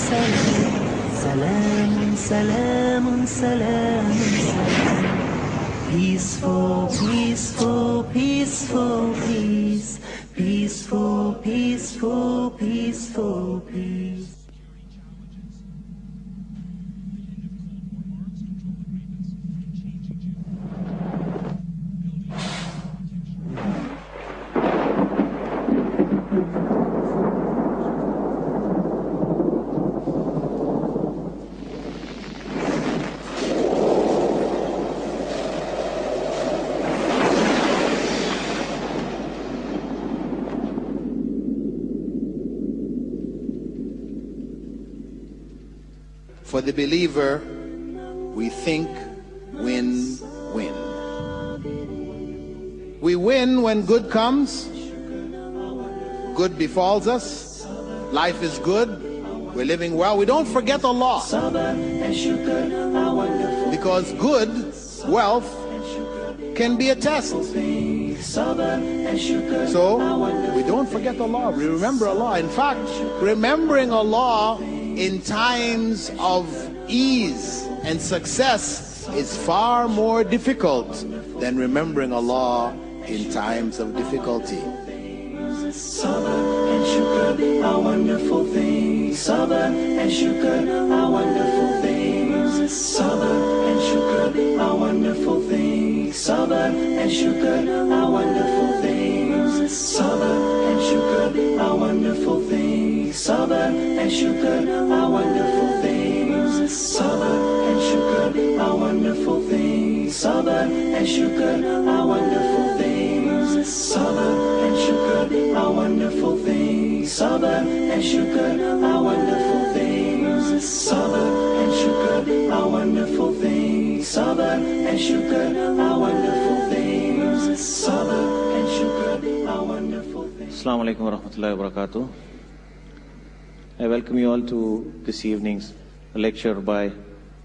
salam, salam, salam, salam. Peaceful, peaceful, peaceful, peace. Peaceful, peaceful, peaceful, peace. For the believer, we think, win, win. We win when good comes, good befalls us, life is good, we're living well. We don't forget Allah. Because good, wealth, can be a test. So, we don't forget Allah, we remember Allah. In fact, remembering Allah in times of ease and success is far more difficult than remembering Allah in times of difficulty. Sabr and shukr are wonderful things. Sabr and shukr are wonderful things. Sabr and shukr are wonderful things. Sabr and shukr are wonderful things. Sabr and shukr are wonderful things. Sabr and shukr are wonderful things. Sabr and shukr are wonderful things. Sabr and shukr are wonderful things. Sabr and shukr are wonderful things. Sabr and shukr are wonderful things. Sabr and shukr are wonderful things. Sabr and shukr are wonderful things. Sabr and shukr are wonderful things. Assalamu alaikum wa rahmatullahi wa barakatuh. I welcome you all to this evening's lecture by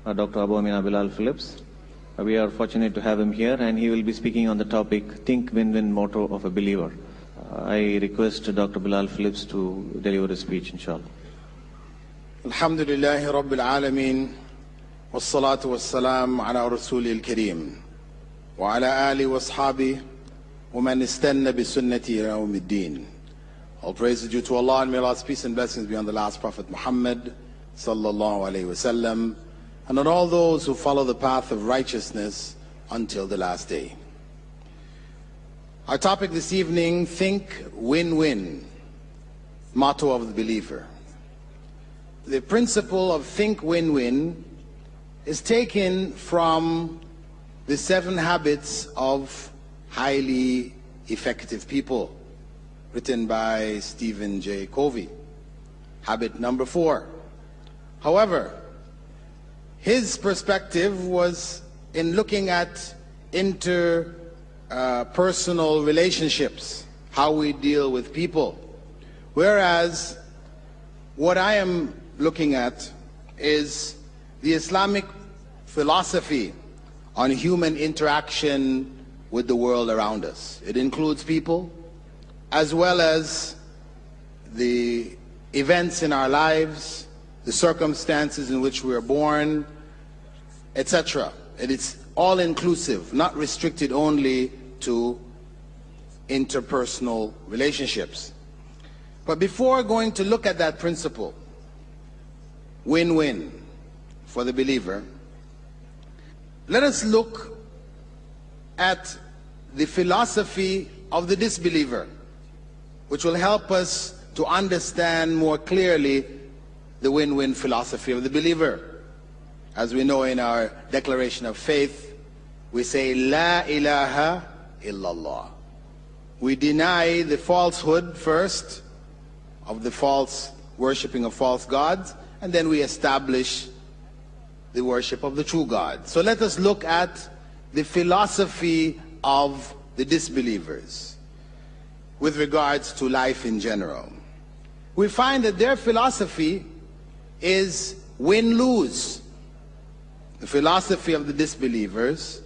Dr. Abu Amina Bilal Philips. We are fortunate to have him here, and he will be speaking on the topic, Think Win-Win Motto of a Believer. I request Dr. Bilal Philips to deliver his speech, inshallah. Alhamdulillahi Rabbil Alameen, wassalatu wassalam ala Rasulil Kareem, wa ala ali wa ashabi, wa man istanna bi sunnati ila yawmiddin. All praise is due to Allah, and may Allah's peace and blessings be on the last Prophet Muhammad sallallahu alayhi wasallam, and on all those who follow the path of righteousness until the last day. Our topic this evening, Think Win-Win, motto of the believer. The principle of Think Win-Win is taken from the 7 habits of highly effective people, written by Stephen J. Covey. Habit number 4. However, his perspective was in looking at interpersonal relationships, how we deal with people. Whereas what I am looking at is the Islamic philosophy on human interaction with the world around us. It includes people, as well as the events in our lives, the circumstances in which we are born, etc. It's all inclusive, not restricted only to interpersonal relationships. But before going to look at that principle, win-win for the believer, let us look at the philosophy of the disbeliever, which will help us to understand more clearly the win-win philosophy of the believer. As we know in our declaration of faith, we say, La ilaha illallah. We deny the falsehood first of the false worshipping of false gods, and then we establish the worship of the true God. So let us look at the philosophy of the disbelievers with regards to life in general. We find that their philosophy is win-lose. The philosophy of the disbelievers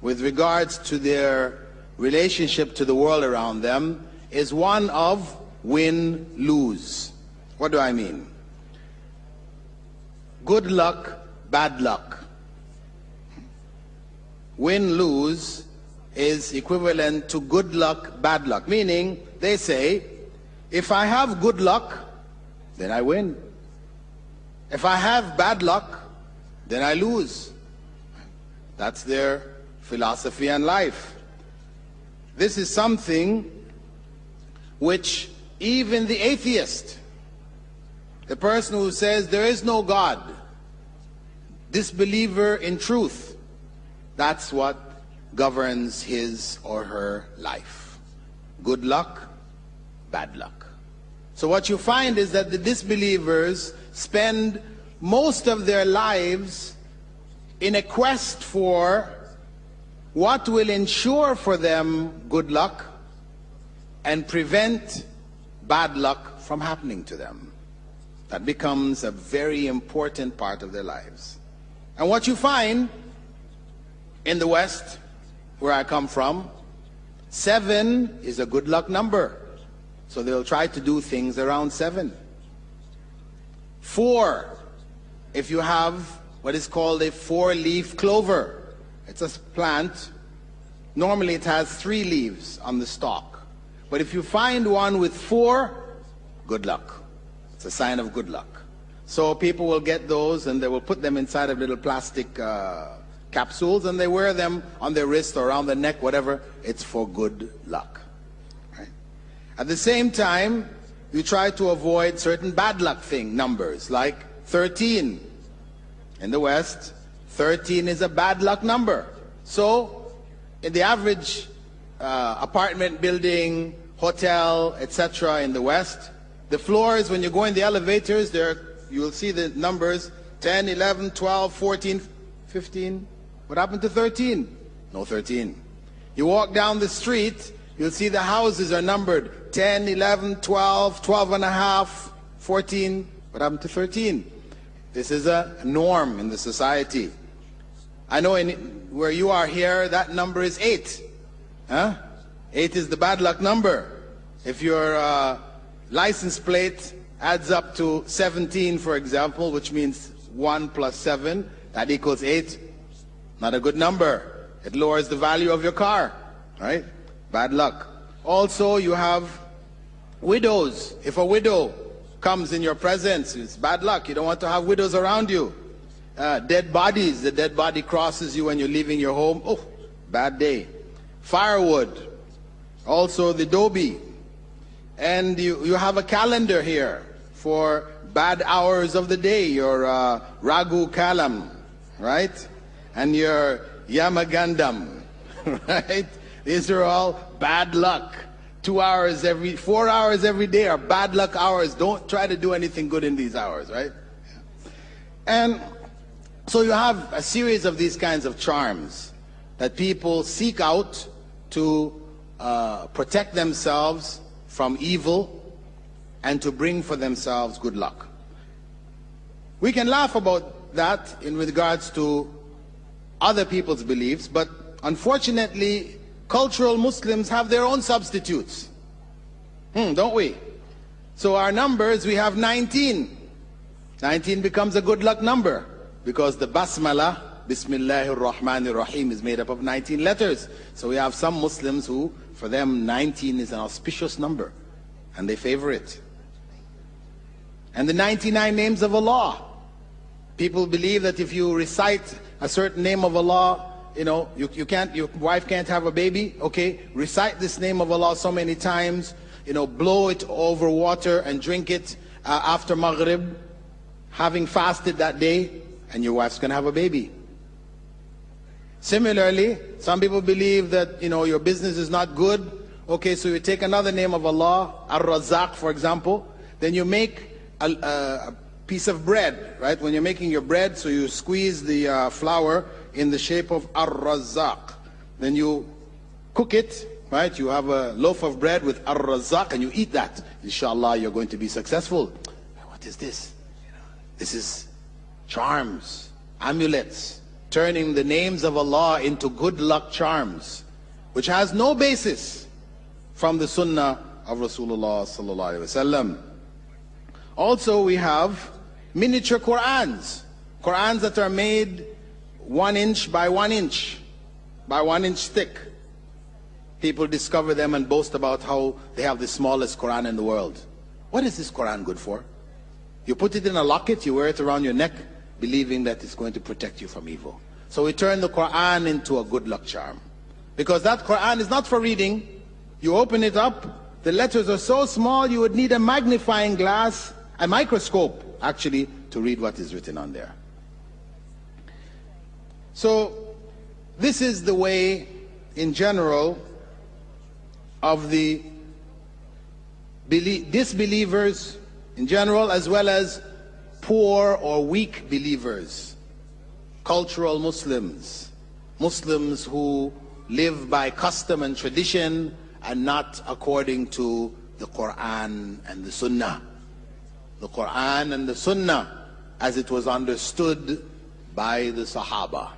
with regards to their relationship to the world around them is one of win-lose. What do I mean? good luck, bad luck. Win, lose is equivalent to good luck, bad luck. Meaning, they say, if I have good luck, then I win. If I have bad luck, then I lose. That's their philosophy and life. This is something which even the atheist, the person who says there is no God, disbeliever in truth, that's what governs his or her life. Good luck, bad luck. So what you find is that the disbelievers spend most of their lives in a quest for what will ensure for them good luck and prevent bad luck from happening to them. That becomes a very important part of their lives. And what you find in the West, where I come from, 7 is a good luck number. So they'll try to do things around 7. 4, if you have what is called a 4-leaf clover. It's a plant. Normally it has 3 leaves on the stalk. But if you find one with 4, good luck. It's a sign of good luck. So people will get those and they will put them inside of little plastic capsules and they wear them on their wrist or around the neck, whatever. It's for good luck. Right? At the same time, you try to avoid certain bad luck numbers like 13. In the West, 13 is a bad luck number. So in the average apartment building, hotel, etc. in the West, the floors, when you go in the elevators, you will see the numbers 10, 11, 12, 14, 15. What happened to 13? No 13. You walk down the street, you'll see the houses are numbered 10, 11, 12, 12 and a half, 14. What happened to 13? This is a norm in the society. I know where you are here, that number is 8. 8 is the bad luck number. If your license plate adds up to 17, for example, which means 1 plus 7, that equals 8. Not a good number. It lowers the value of your car, right? Bad luck. Also, you have widows. If a widow comes in your presence, it's bad luck. You don't want to have widows around you. Dead bodies. The dead body crosses you when you're leaving your home. Oh, bad day. Firewood. Also the Dobie. And you have a calendar here for bad hours of the day. Your Ragu Kalam, right? And your Yamagandam, right? These are all bad luck. 4 hours every day are bad luck hours. Don't try to do anything good in these hours, right? And so you have a series of these kinds of charms that people seek out to protect themselves from evil and to bring for themselves good luck. We can laugh about that in regards to other people's beliefs, but unfortunately, cultural Muslims have their own substitutes. Don't we? So our numbers, we have 19. 19 becomes a good luck number because the Basmala, Bismillahir Rahmanir Rahim, is made up of 19 letters. So we have some Muslims who, for them, 19 is an auspicious number and they favor it. And the 99 names of Allah. People believe that if you recite a certain name of Allah, your wife can't have a baby. Okay, recite this name of Allah so many times. Blow it over water and drink it after Maghrib, having fasted that day, and your wife's gonna have a baby. Similarly, some people believe that your business is not good. Okay, so you take another name of Allah, Ar-Razzaq, for example. Then you make a piece of bread, right? When you're making your bread, so you squeeze the flour in the shape of Ar-Razzaq. Then you cook it, right? You have a loaf of bread with Ar-Razzaq and you eat that. Inshallah, you're going to be successful. What is this? This is charms, amulets, turning the names of Allah into good luck charms, which has no basis from the Sunnah of Rasulullah sallallahu alaihi wasallam. Also, we have miniature Qur'ans. Qur'ans that are made 1 inch by 1 inch, by 1 inch thick. People discover them and boast about how they have the smallest Quran in the world. What is this Quran good for? You put it in a locket, you wear it around your neck, believing that it's going to protect you from evil. So we turn the Quran into a good luck charm. Because that Quran is not for reading. You open it up, the letters are so small you would need a magnifying glass, a microscope actually, to read what is written on there. So this is the way in general of the disbelievers in general, as well as poor or weak believers, cultural Muslims, Muslims who live by custom and tradition and not according to the Quran and the Sunnah. The Quran and the Sunnah as it was understood by the Sahaba.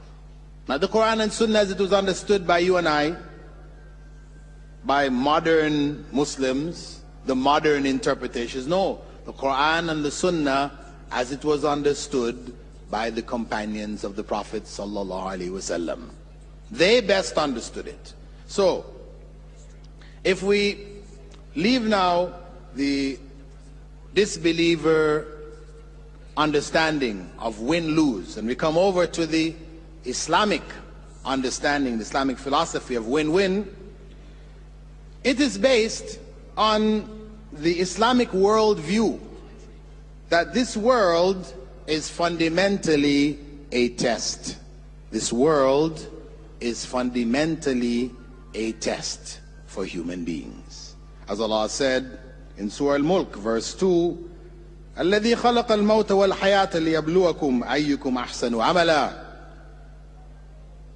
Not the Quran and Sunnah as it was understood by you and I, by modern Muslims, the modern interpretations. No, the Quran and the Sunnah as it was understood by the companions of the Prophet sallallahu alaihi wasallam. They best understood it. So, if we leave now the disbeliever understanding of win-lose and we come over to the Islamic understanding, the Islamic philosophy of win-win, it is based on the Islamic worldview that this world is fundamentally a test. This world is fundamentally a test for human beings. As Allah said in Surah Al-Mulk, verse 2, الَّذِي خَلَقَ الْمَوْتَ وَالْحَيَاةَ لِيَبْلُوَكُمْ أَيُّكُمْ أَحْسَنُ عَمَلًا.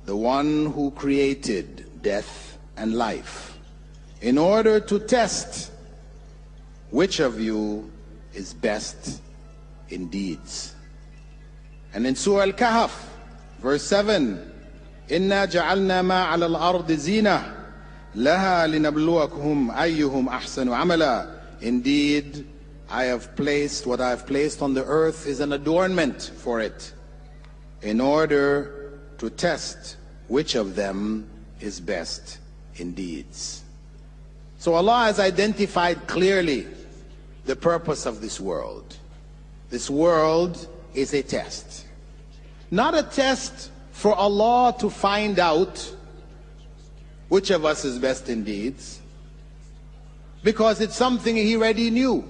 The one who created death and life in order to test which of you is best in deeds. And in Surah Al-Kahf, verse 7, إِنَّا جَعَلْنَا مَا عَلَى الْأَرْضِ زِينَةً لَهَا لِنَبْلُوَكُمْ أَيُّهُمْ أَحْسَنُ عَمَلًا. Indeed, I have placed what I have placed on the earth is an adornment for it, in order to test which of them is best in deeds. So Allah has identified clearly the purpose of this world. This world is a test. Not a test for Allah to find out which of us is best in deeds, because it's something He already knew.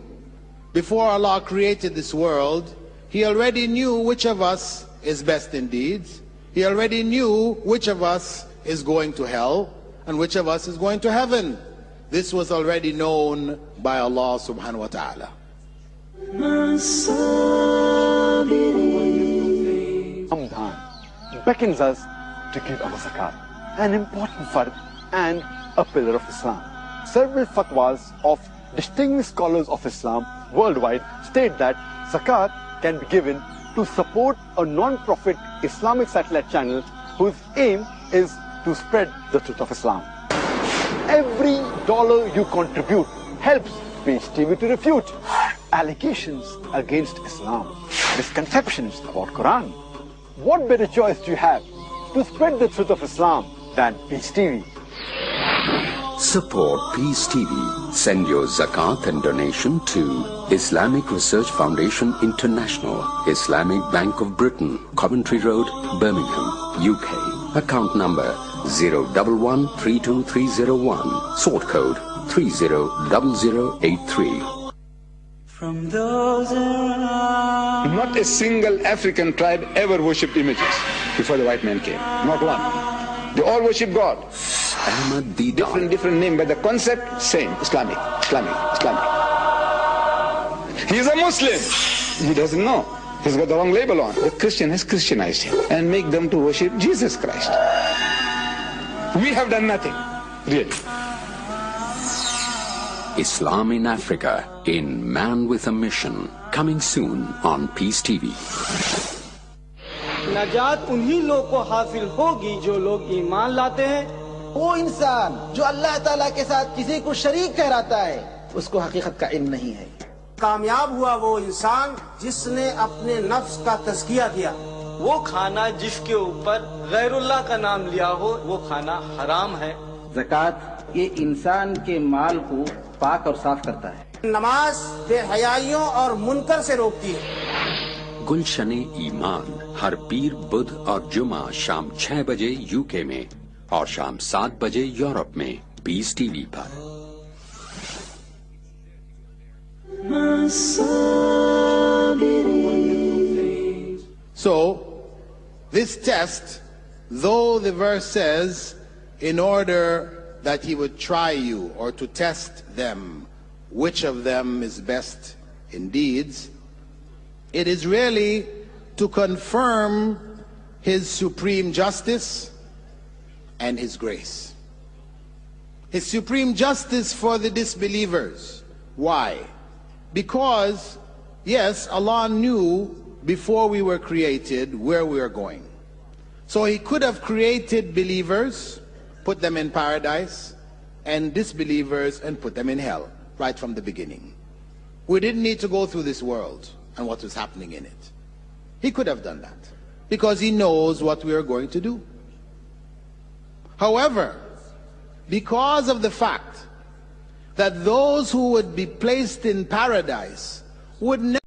Before Allah created this world, He already knew which of us is best in deeds. He already knew which of us is going to hell and which of us is going to heaven. This was already known by Allah subhanahu wa ta'ala. Ramadan beckons us to give our zakat, an important fard and a pillar of Islam. Several fatwas of distinguished scholars of Islam worldwide state that zakat can be given to support a non-profit Islamic satellite channel whose aim is to spread the truth of Islam. Every dollar you contribute helps Peace TV to refute allegations against Islam, misconceptions about Quran. What better choice do you have to spread the truth of Islam than Peace TV? Support Peace TV. Send your zakat and donation to Islamic Research Foundation International, Islamic Bank of Britain, Coventry Road, Birmingham, UK. Account number 011-32301. Sort code 300083. From those around. Not a single African tribe ever worshipped images before the white man came. Not one. They all worship God. Ahmad Didan. Different name, but the concept same. Islamic. He is a Muslim. He doesn't know. He's got the wrong label on. The Christian has Christianized him and make them to worship Jesus Christ. We have done nothing, really. Islam in Africa, in Man with a Mission. Coming soon on Peace TV. नजात उन्हीं लोग को हासिल होगी जो लोग ईमान लाते हैं। वो इंसान जो अल्लाह ताला के साथ किसी को शरीक ठहराता है, उसको हकीकत का इल्म नहीं है। कामयाब हुआ वो इंसान जिसने अपने नफ्स का तज़किया किया। वो खाना जिसके ऊपर गैरुल्लाह का नाम लिया हो वो खाना हराम है। ज़कात ये इंसान के माल को पाक और साफ करता है। नमाज बेहयाइयों और मुनकर से रोकती है। गुलशने ईमान हर पीर, बुध और जुमा शाम 6 बजे यूके में और शाम 7 बजे यूरोप में पीस टीवी पर। So, this test, though the verse says, in order that he would try you or to test them, which of them is best in deeds, it is really to confirm his supreme justice and his grace. His supreme justice for the disbelievers. Why? Because, yes, Allah knew before we were created where we were going. So he could have created believers, put them in paradise, and disbelievers and put them in hell right from the beginning. We didn't need to go through this world and what was happening in it. He could have done that because he knows what we are going to do. However, because of the fact that those who would be placed in paradise would never